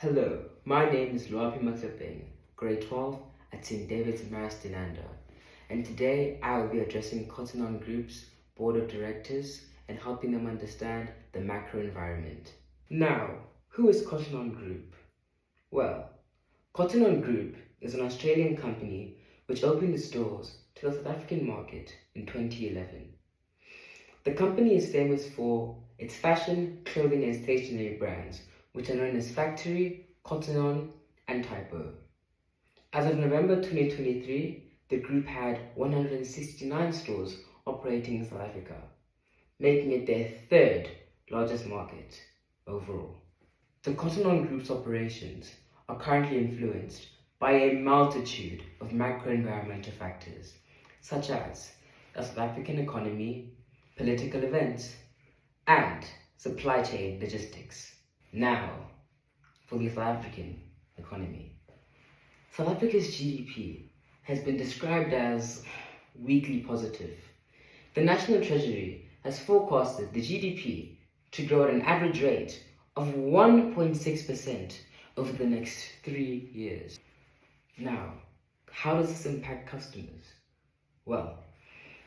Hello, my name is Luapi Maksapeng, grade 12 at St. David's Marastilanda, and today I will be addressing Cotton On Group's board of directors and helping them understand the macro environment. Now, who is Cotton On Group? Well, Cotton On Group is an Australian company which opened its doors to the South African market in 2011. The company is famous for its fashion, clothing and stationery brands, which are known as Factory, Cotton On, and Typo. As of November 2023, the group had 169 stores operating in South Africa, making it their third largest market overall. The Cotton On Group's operations are currently influenced by a multitude of macro-environmental factors, such as the South African economy, political events, and supply chain logistics. Now, for the South African economy. South Africa's GDP has been described as weakly positive. The National Treasury has forecasted the GDP to grow at an average rate of 1.6% over the next 3 years. Now, how does this impact customers? Well,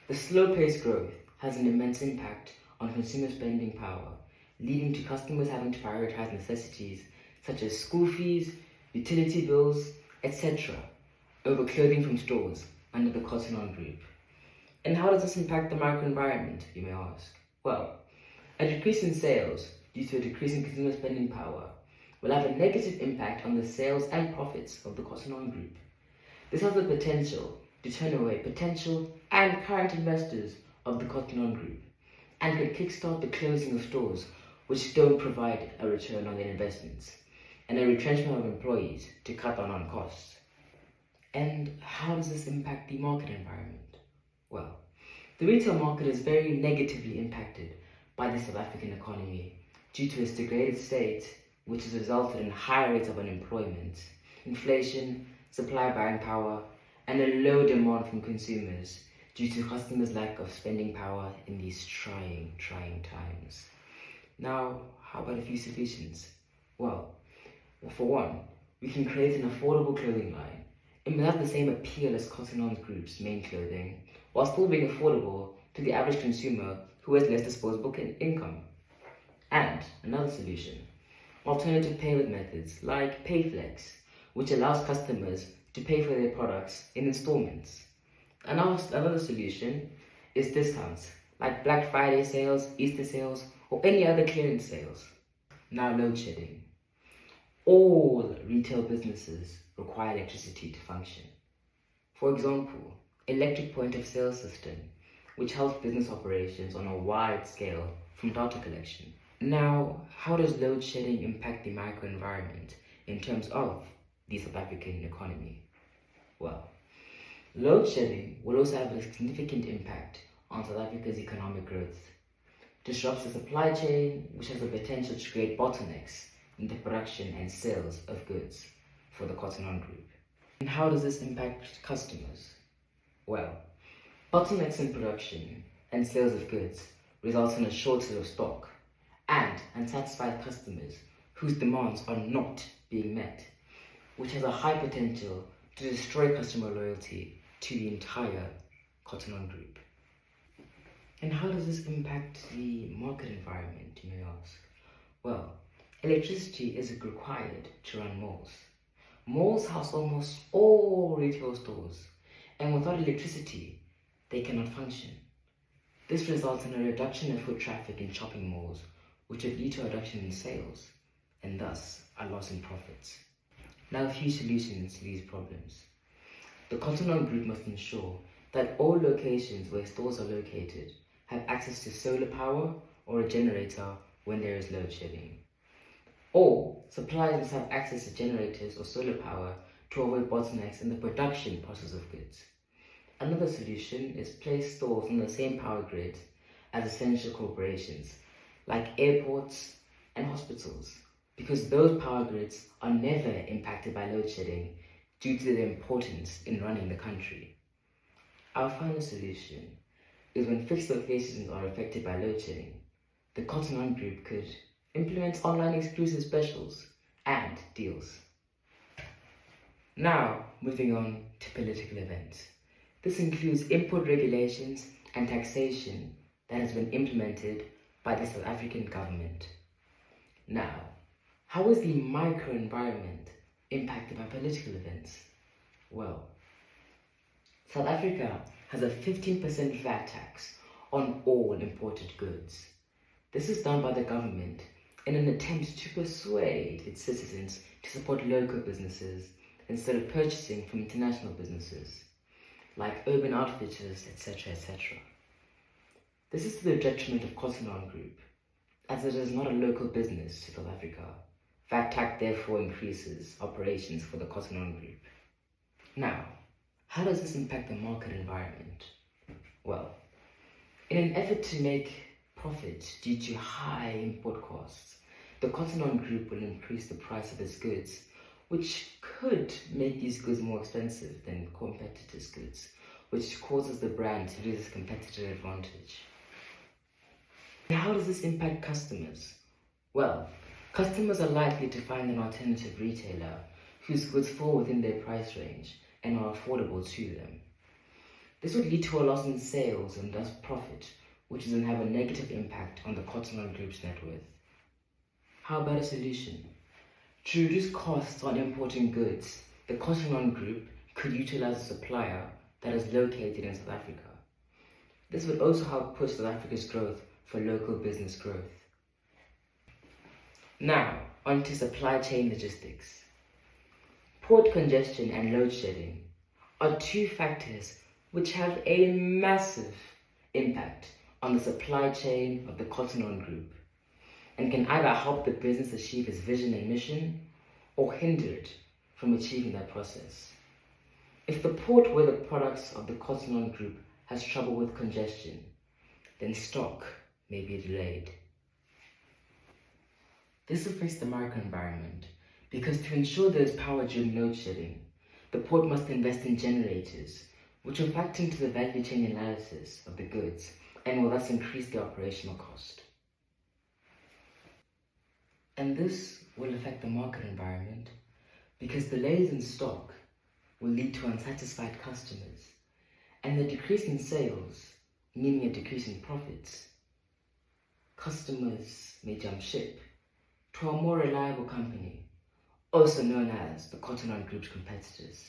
the slow-paced growth has an immense impact on consumer spending power, leading to customers having to prioritize necessities such as school fees, utility bills, etc. over clothing from stores under the Cotton On Group. And how does this impact the microenvironment, you may ask? Well, a decrease in sales due to a decrease in consumer spending power will have a negative impact on the sales and profits of the Cotton On Group. This has the potential to turn away potential and current investors of the Cotton On Group and could kickstart the closing of stores which don't provide a return on their investments, and a retrenchment of employees to cut down on costs. And how does this impact the market environment? Well, the retail market is very negatively impacted by the South African economy due to its degraded state, which has resulted in high rates of unemployment, inflation, supply buying power, and a low demand from consumers due to customers' lack of spending power in these trying times. Now, how about a few solutions? Well, for one, we can create an affordable clothing line. It may have the same appeal as Cotton On Group's main clothing, while still being affordable to the average consumer who has less disposable income. And another solution, alternative payment methods like PayFlex, which allows customers to pay for their products in installments. Another solution is discounts like Black Friday sales, Easter sales, or any other clearance sales. Now, load shedding. All retail businesses require electricity to function. For example, electric point of sale system, which helps business operations on a wide scale from data collection. Now, how does load shedding impact the microenvironment in terms of the South African economy? Well, load shedding will also have a significant impact on South Africa's economic growth. Disrupts the supply chain, which has the potential to create bottlenecks in the production and sales of goods for the Cotton On Group. And how does this impact customers? Well, bottlenecks in production and sales of goods results in a shortage of stock and unsatisfied customers whose demands are not being met, which has a high potential to destroy customer loyalty to the entire Cotton On Group. And how does this impact the market environment, you may ask? Well, electricity is required to run malls. Malls house almost all retail stores, and without electricity, they cannot function. This results in a reduction in foot traffic in shopping malls, which would lead to a reduction in sales, and thus a loss in profits. Now, a few solutions to these problems. The Cotton On Group must ensure that all locations where stores are located have access to solar power or a generator when there is load shedding. All suppliers must have access to generators or solar power to avoid bottlenecks in the production process of goods. Another solution is place stores on the same power grid as essential corporations like airports and hospitals, because those power grids are never impacted by load shedding due to their importance in running the country. Our final solution is when fixed locations are affected by load shedding, the Cotton On Group could implement online exclusive specials and deals. Now, moving on to political events. This includes import regulations and taxation that has been implemented by the South African government. Now, how is the microenvironment impacted by political events? Well, South Africa has a 15% VAT tax on all imported goods. This is done by the government in an attempt to persuade its citizens to support local businesses instead of purchasing from international businesses, like Urban Outfitters, etc., etc. This is to the detriment of Cotton On Group, as it is not a local business to South Africa. VAT tax therefore increases operations for the Cotton On Group. Now, how does this impact the market environment? Well, in an effort to make profit due to high import costs, the Cotton On Group will increase the price of its goods, which could make these goods more expensive than competitors' goods, which causes the brand to lose its competitive advantage. How does this impact customers? Well, customers are likely to find an alternative retailer whose goods fall within their price range and are affordable to them. This would lead to a loss in sales and thus profit, which would then have a negative impact on the Cotton On Group's net worth. How about a solution? To reduce costs on importing goods, the Cotton On Group could utilize a supplier that is located in South Africa. This would also help push South Africa's growth for local business growth. Now, on to supply chain logistics. Port congestion and load shedding are two factors which have a massive impact on the supply chain of the Cotton On Group and can either help the business achieve its vision and mission or hinder it from achieving that process. If the port where the products of the Cotton On Group has trouble with congestion, then stock may be delayed. This affects the microenvironment because to ensure there is power during load shedding, the port must invest in generators, which will factor into the value chain analysis of the goods and will thus increase the operational cost. And this will affect the market environment because delays in stock will lead to unsatisfied customers, and the decrease in sales, meaning a decrease in profits. Customers may jump ship to a more reliable company, also known as the Cotton On Group's competitors,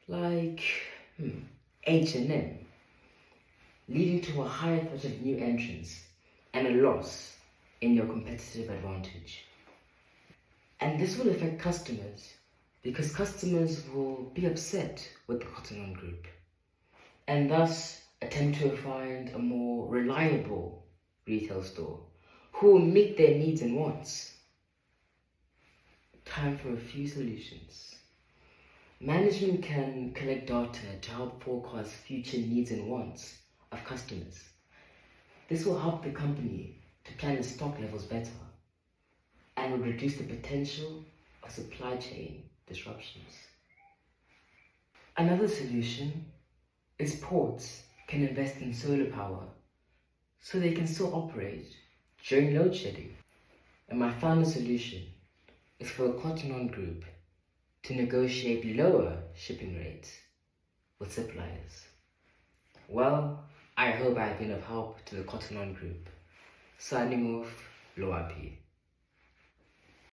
like H&M, leading to a higher threat of new entrants and a loss in your competitive advantage. And this will affect customers because customers will be upset with the Cotton On Group and thus attempt to find a more reliable retail store who will meet their needs and wants. Time for a few solutions. Management can collect data to help forecast future needs and wants of customers. This will help the company to plan its stock levels better and will reduce the potential of supply chain disruptions. Another solution is ports can invest in solar power so they can still operate during load shedding. And my final solution is for the Cotton On Group to negotiate lower shipping rates with suppliers. Well, I hope I have been of help to the Cotton On Group. Signing off, Loapi.